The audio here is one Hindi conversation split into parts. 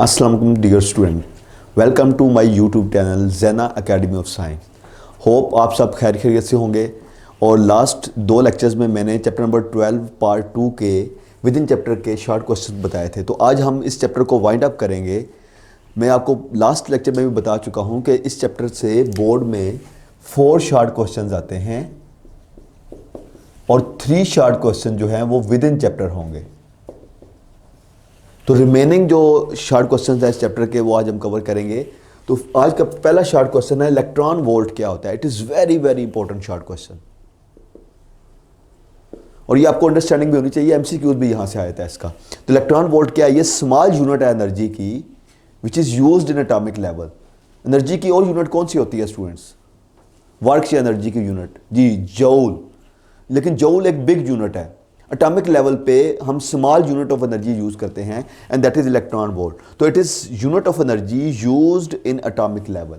अस्सलाम वालेकुम dear student, welcome to my YouTube channel Zaina academy of science. Hope आप सब खैर खैरियत से होंगे। और लास्ट दो लेक्चर्स में मैंने चैप्टर नंबर 12 पार्ट 2 के विद इन चैप्टर के शॉर्ट क्वेश्चन बताए थे। तो आज हम इस चैप्टर को वाइंड अप करेंगे। मैं आपको लास्ट लेक्चर में भी बता चुका हूँ कि इस चैप्टर से बोर्ड में 4 शॉर्ट क्वेश्चन आते हैं और 3 शॉर्ट क्वेश्चन जो हैं वो विद इन चैप्टर होंगे। तो रिमेनिंग जो शॉर्ट क्वेश्चन है इस चैप्टर के वो आज हम कवर करेंगे। तो आज का पहला शॉर्ट क्वेश्चन है इलेक्ट्रॉन वोल्ट क्या होता है। It is very very important short question और ये आपको अंडरस्टैंडिंग भी होनी चाहिए। एमसीक्यूज भी यहाँ से आया था इसका। तो इलेक्ट्रॉन वोल्ट क्या है? ये स्मॉल यूनिट है एनर्जी की which is used in atomic level. Energy की और यूनिट कौन सी होती है स्टूडेंट्स? वर्क या एनर्जी की यूनिट जी जूल। लेकिन जूल एक बिग यूनिट है। एटॉमिक लेवल पे हम small unit of energy use करते हैं and that is electron volt. तो it is unit of energy used in atomic level.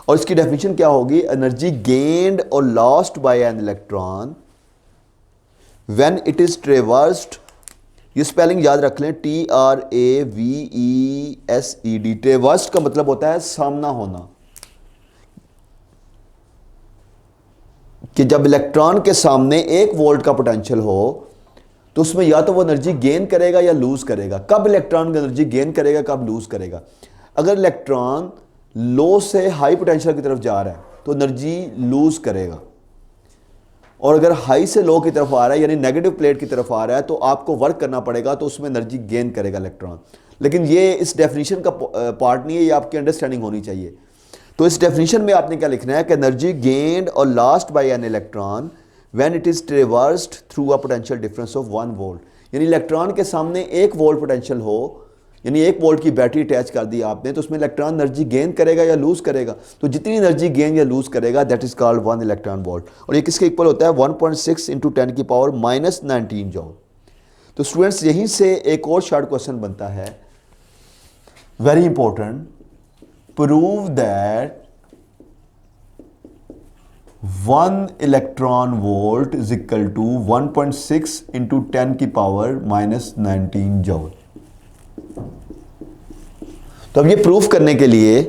और इसकी डेफिनेशन क्या होगी? एनर्जी गेन्ड और lost by an electron when it is traversed. ये स्पेलिंग याद रख लें, TRAVERSED। ट्रेवर्स्ड का मतलब होता है सामना होना, कि जब इलेक्ट्रॉन के सामने 1 वोल्ट का पोटेंशियल हो तो उसमें या तो वो एनर्जी गेन करेगा या लूज करेगा। कब इलेक्ट्रॉन एनर्जी गेन करेगा, कब लूज करेगा? अगर इलेक्ट्रॉन लो से हाई पोटेंशियल की तरफ जा रहा है तो एनर्जी लूज करेगा, और अगर हाई से लो की तरफ आ रहा है यानी नेगेटिव प्लेट की तरफ आ रहा है तो आपको वर्क करना पड़ेगा, तो उसमें एनर्जी गेन करेगा इलेक्ट्रॉन। लेकिन ये इस डेफिनेशन का पार्ट नहीं है, ये आपकी अंडरस्टैंडिंग होनी चाहिए। तो इस डेफिनेशन में आपने क्या लिखना है कि एनर्जी गेन्ड और lost by an electron when it is traversed through a potential difference of 1 volt. यानी इलेक्ट्रॉन के सामने 1 वोल्ट पोटेंशियल हो, यानी 1 वोल्ट की बैटरी अटैच कर दी आपने, तो उसमें इलेक्ट्रॉन एनर्जी गेन करेगा या लूज करेगा? तो जितनी एनर्जी गेन या लूज करेगा that is called 1 electron volt. और ये किसके इक्वल होता है? 1.6 × 10⁻⁻19 जूल। तो स्टूडेंट्स यहीं से एक और शॉर्ट क्वेश्चन बनता है, very important. Prove that 1 electron volt is equal to 1.6 × 10⁻⁻19 joule. तो अब ये प्रूफ करने के लिए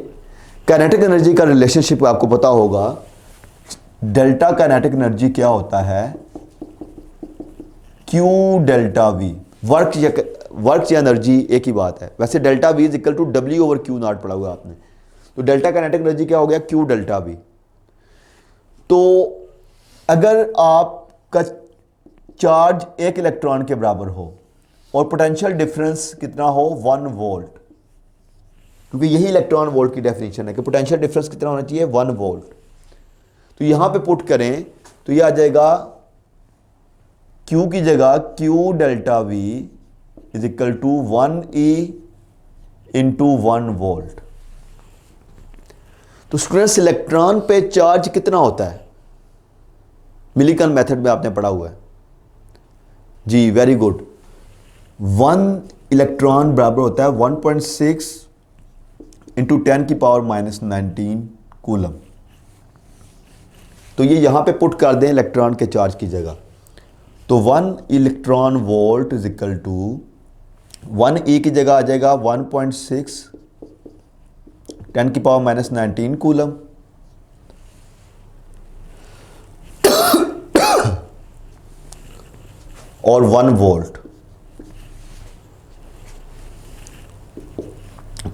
काइनेटिक एनर्जी का रिलेशनशिप आपको पता होगा। डेल्टा काइनेटिक एनर्जी क्या होता है? Q delta V। वर्क या एनर्जी एक ही बात है। वैसे delta V is equal to W/Q0 पढ़ा हुआ आपने। तो डेल्टा काइनेटिक एनर्जी क्या हो गया? Q delta V। तो अगर आपका चार्ज 1 इलेक्ट्रॉन के बराबर हो और पोटेंशियल डिफरेंस कितना हो? 1 वोल्ट, क्योंकि यही इलेक्ट्रॉन वोल्ट की डेफिनेशन है कि पोटेंशियल डिफरेंस कितना होना चाहिए? 1 वोल्ट। तो यहां पे पुट करें तो यह आ जाएगा Q की जगह Q delta V is equal to 1E × 1 volt. तो स्टूडेंट्स इलेक्ट्रॉन पे चार्ज कितना होता है? मिलीकन मेथड में आपने पढ़ा हुआ है जी, वेरी गुड। 1 इलेक्ट्रॉन बराबर होता है 1.6 × 10⁻⁻19 कूलम। तो ये यहां पे पुट कर दें इलेक्ट्रॉन के चार्ज की जगह। तो 1 electron volt is equal to 1E की जगह आ जाएगा 1.6 × 10⁻⁻19 कूलम। और 1 वोल्ट।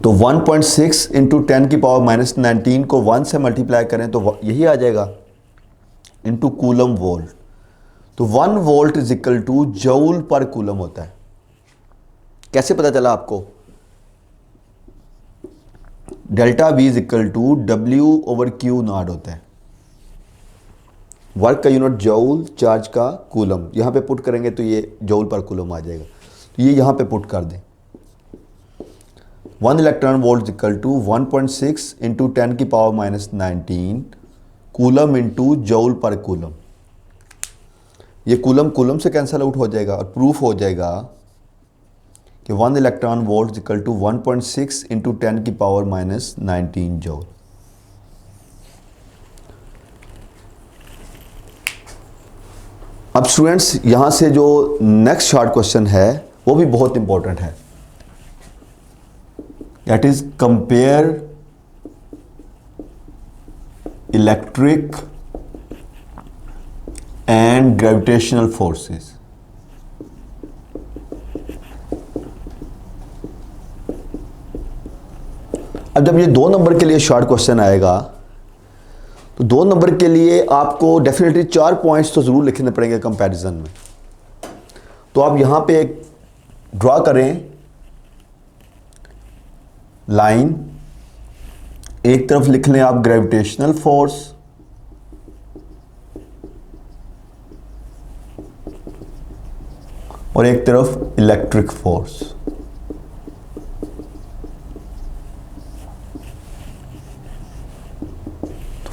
तो 1.6 × 10⁻⁻19 को 1 से मल्टीप्लाई करें तो यही आ जाएगा इनटू कूलम वोल्ट। तो 1 volt is equal to joule per coulomb होता है। कैसे पता चला आपको? Delta V is equal to W/Q0 होता है। वर्क का यूनिट जूल, चार्ज का कूलम। यहां पे पुट करेंगे तो ये जूल पर कूलम आ जाएगा। तो ये यहां पे पुट कर दें। 1 electron volt is equal to 1.6 × 10⁻⁻19 coulomb into joule per coulomb. ये कूलम कूलम से कैंसल आउट हो जाएगा और प्रूफ हो जाएगा कि 1 electron volt is equal to 1.6 × 10⁻⁻19 joule. अब स्टूडेंट्स यहां से जो नेक्स्ट शॉर्ट क्वेश्चन है वो भी बहुत इंपॉर्टेंट है। That is compare electric and gravitational forces. अब जब ये 2 नंबर के लिए शॉर्ट क्वेश्चन आएगा तो 2 नंबर के लिए आपको डेफिनेटली 4 पॉइंट्स तो ज़रूर लिखने पड़ेंगे कंपैरिजन में। तो आप यहाँ पे एक ड्रॉ करें लाइन, एक तरफ लिख लें आप ग्रेविटेशनल फोर्स और एक तरफ electric force.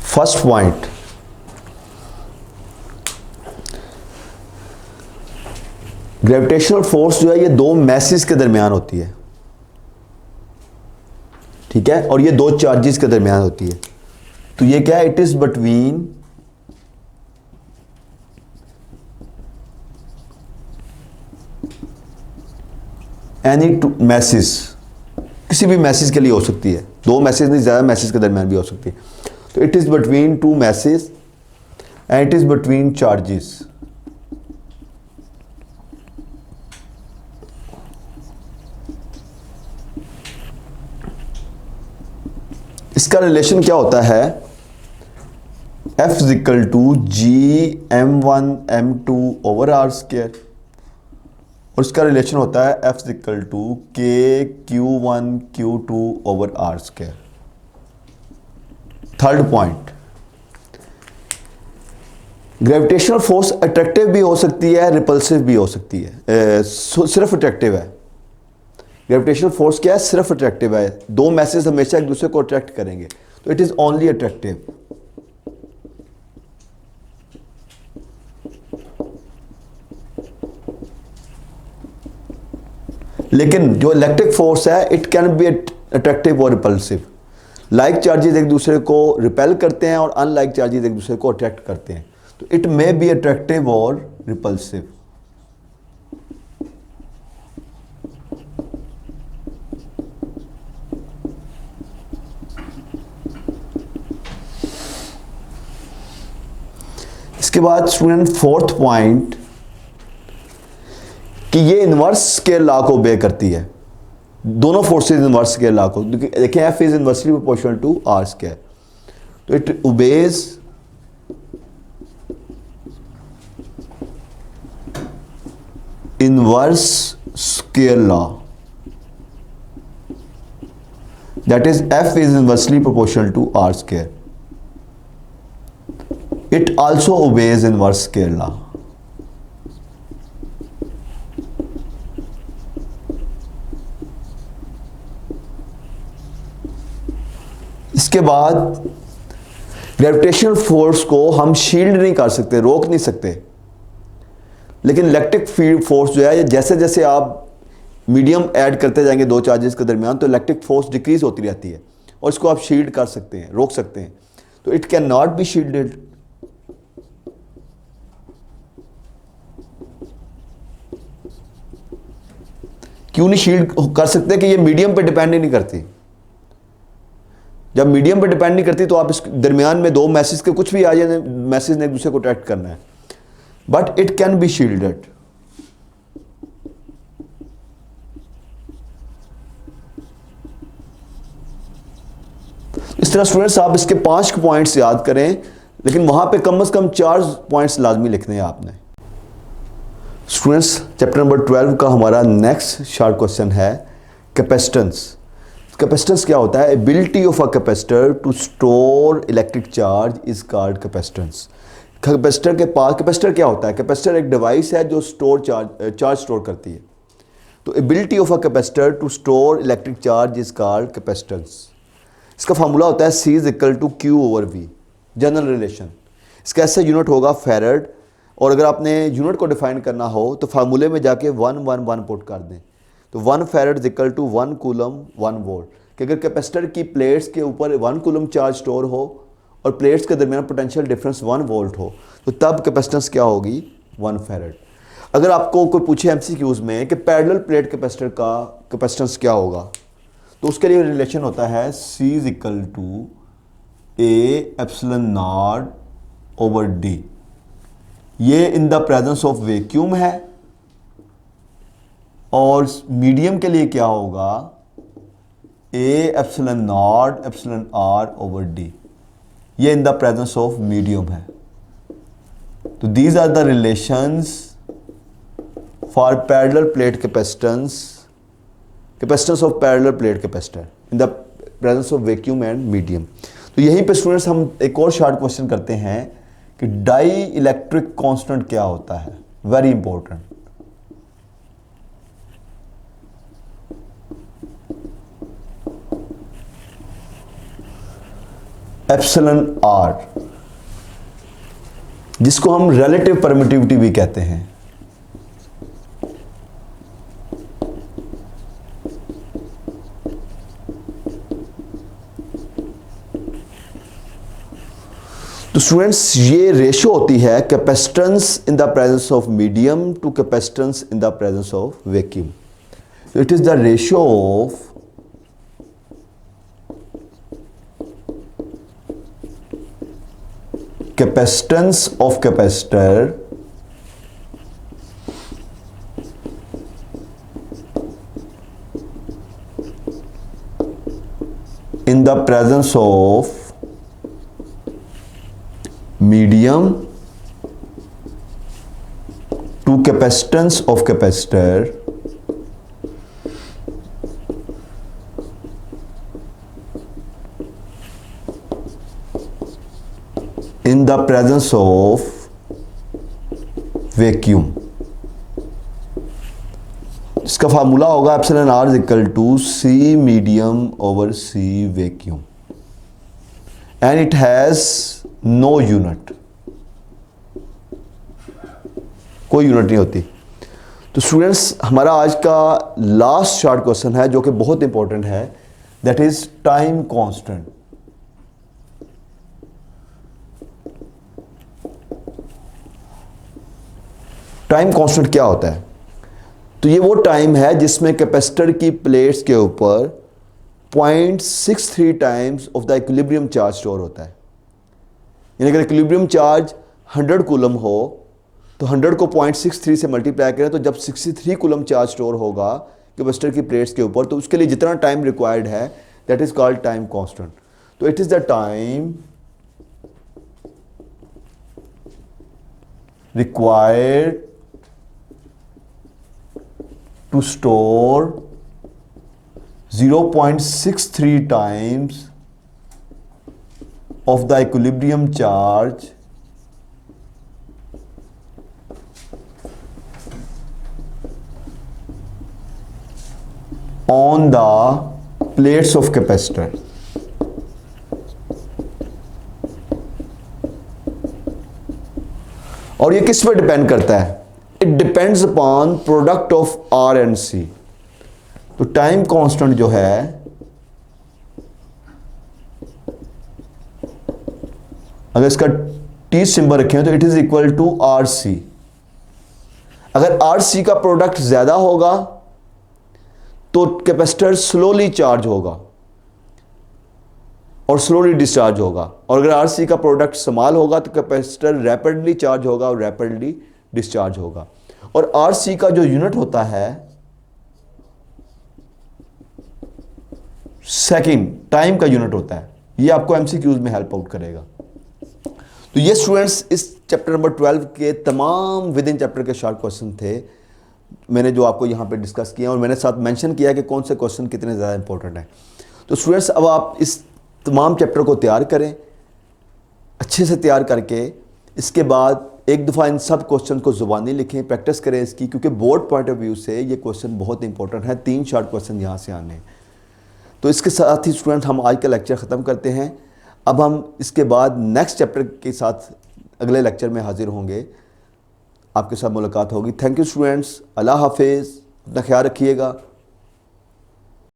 First point, gravitational force जो है ये 2 मैसेज के दरमियान होती है, ठीक है, और ये 2 चार्जेस के दरमियान होती है। तो ये क्या है, it is between any 2 message, किसी भी मैसेज के लिए हो सकती है, 2 मैसेज नहीं, ज्यादा मैसेज के दरमियान भी हो सकती है। तो it is between 2 masses and it is between charges. इसका रिलेशन क्या होता है, F is equal to G m1m2 over R square, और इसका रिलेशन होता है F is equal to k q1 q2 over R square. Third point, gravitational force attractive भी हो सकती है, रिपल्सिव भी हो सकती है। सिर्फ अट्रैक्टिव है। ग्रेविटेशनल फोर्स क्या है, सिर्फ अट्रैक्टिव है। 2 मैसेज हमेशा एक दूसरे को अट्रैक्ट करेंगे, तो इट इज ओनली अट्रैक्टिव। लेकिन जो इलेक्ट्रिक फोर्स है इट कैन बी अट्रैक्टिव और रिपल्सिव। लाइक चार्जेस एक दूसरे को रिपेल करते हैं और अनलाइक चार्जेस एक दूसरे को अट्रैक्ट करते हैं। तो इट मे बी अट्रैक्टिव और रिपल्सिव। इसके बाद स्टूडेंट फोर्थ पॉइंट कि ये इनवर्स स्केयर लॉ को ओबे करती है। दोनों फोर्सेस इनवर्स स्केयर लॉ को, देखें F is inversely proportional to R square, तो it obeys inverse square law, that is f is inversely proportional to r square. It also obeys inverse square law. इसके बाद ग्रेविटेशनल फोर्स को हम शील्ड नहीं कर सकते, रोक नहीं सकते, लेकिन इलेक्ट्रिक फील्ड फोर्स जो है जैसे जैसे आप मीडियम ऐड करते जाएंगे 2 चार्जेस के दरमियान तो इलेक्ट्रिक फोर्स डिक्रीज होती रहती है और इसको आप शील्ड कर सकते हैं, रोक सकते हैं। तो it can not be shielded. क्यों नहीं शील्ड कर सकते कि ये मीडियम पे डिपेंड ही नहीं करती। जब मीडियम पे डिपेंड नहीं करती तो आप इस दरमियान में 2 मैसेज के कुछ भी आ जाए, मैसेज ने एक दूसरे को अट्रैक्ट करना है, but it can be shielded. इस तरह स्टूडेंट्स आप इसके 5 पॉइंट्स याद करें, लेकिन वहां पे कम से कम 4 पॉइंट्स लाजमी लिखने हैं आपने। स्टूडेंट्स चैप्टर नंबर 12 का हमारा नेक्स्ट शॉर्ट क्वेश्चन है कैपेसिटेंस। कैपेसिटेंस क्या होता है? Ability of a capacitor to store electric charge is called capacitance. Capacitor के पास, कैपेसिटर क्या होता है? कैपेसिटर एक डिवाइस है जो चार्ज स्टोर करती है। तो ability of a capacitor to store electric charge is called capacitance. इसका फार्मूला होता है C is equal to Q over V, general relation. इसका ऐसा यूनिट होगा फेरेड, और अगर आपने यूनिट को डिफाइन करना हो तो फार्मूले में जाके 111 पुट कर दें। तो 1 farad is equal to 1 coulomb 1 volt. कि अगर कैपेसिटर की प्लेट्स के ऊपर 1 कूलम चार्ज स्टोर हो और प्लेट्स के दरमियान पोटेंशियल डिफरेंस 1 वोल्ट हो तो तब कैपेसिटेंस क्या होगी? 1 फेरेड। अगर आपको कोई पूछे MCQs में कि पैरेलल प्लेट कैपेसिटर का कैपेसिटेंस क्या होगा तो उसके लिए रिलेशन होता है C is equal to A epsilon naught over D। ये in the presence of vacuum है, और मीडियम के लिए क्या होगा, A epsilon naught epsilon R over D। ये in the presence of medium है। तो these are the relations for parallel plate capacitance of parallel plate capacitor in the presence of vacuum and medium. तो यहीं पे स्टूडेंट्स हम एक और शॉर्ट क्वेश्चन करते हैं कि डाई इलेक्ट्रिक कांस्टेंट क्या होता है, वेरी इंपॉर्टेंट। एप्सिलॉन R, जिसको हम रिलेटिव परमिटिविटी भी कहते हैं। तो स्टूडेंट्स ये रेशो होती है capacitance in the presence of medium to capacitance in the presence of vacuum. So it is the ratio of capacitance of capacitor in the presence of medium to capacitance of capacitor in the presence of vacuum। इसका फार्मूला होगा epsilon R is equal to C medium over C vacuum and it has no unit, कोई यूनिट नहीं होती। तो स्टूडेंट्स हमारा आज का लास्ट शॉर्ट क्वेश्चन है जो कि बहुत इंपॉर्टेंट है, that is time constant. Time constant क्या होता है? तो ये वो टाइम है जिसमें कैपेसिटर की प्लेट्स के ऊपर 0.63 times of the equilibrium charge store होता है। यानी अगर इक्विलिब्रियम चार्ज 100 कूलम हो तो 100 को 0.63 से मल्टीप्लाई करें तो जब 63 कूलम चार्ज स्टोर होगा कैपेसिटर की प्लेट्स के ऊपर, तो उसके लिए जितना टाइम रिक्वायर्ड है that is called time constant. तो it is the time required to store 0.63 times of the equilibrium charge on the plates of capacitor। और ये किस पर डिपेंड करता है? It depends upon product of R and C। तो टाइम कांस्टेंट जो है अगर इसका T सिंबल रखें तो it is equal to RC। अगर RC का प्रोडक्ट ज्यादा होगा तो कैपेसिटर स्लोली चार्ज होगा और स्लोली डिस्चार्ज होगा, और अगर RC का प्रोडक्ट स्मॉल होगा तो कैपेसिटर रैपिडली चार्ज होगा और रैपिडली डिस्चार्ज होगा। और RC का जो यूनिट होता है सेकंड, टाइम का यूनिट होता है। ये आपको MCQs में हेल्प आउट करेगा। तो ये स्टूडेंट्स इस चैप्टर नंबर 12 के तमाम विद इन चैप्टर के शॉर्ट क्वेश्चन थे मैंने जो आपको यहाँ पे डिस्कस किया, और मैंने साथ मेंशन किया कि कौन से क्वेश्चन कितने ज़्यादा इंपॉर्टेंट हैं। तो स्टूडेंट्स अब आप इस तमाम चैप्टर को तैयार करें, अच्छे से तैयार करके इसके बाद एक दफ़ा इन सब क्वेश्चन को ज़ुबानी लिखें, प्रैक्टिस करें इसकी, क्योंकि बोर्ड पॉइंट ऑफ व्यू से ये क्वेश्चन बहुत इंपॉर्टेंट है। 3 शॉर्ट क्वेश्चन यहाँ से आने। तो इसके साथ ही स्टूडेंट हम आज का लेक्चर ख़त्म करते हैं। अब हम इसके बाद नेक्स्ट चैप्टर के साथ अगले लेक्चर में हाजिर होंगे, आपके साथ मुलाकात होगी। थैंक यू स्टूडेंट्स, अल्लाह हाफिज़, अपना ख्याल रखिएगा।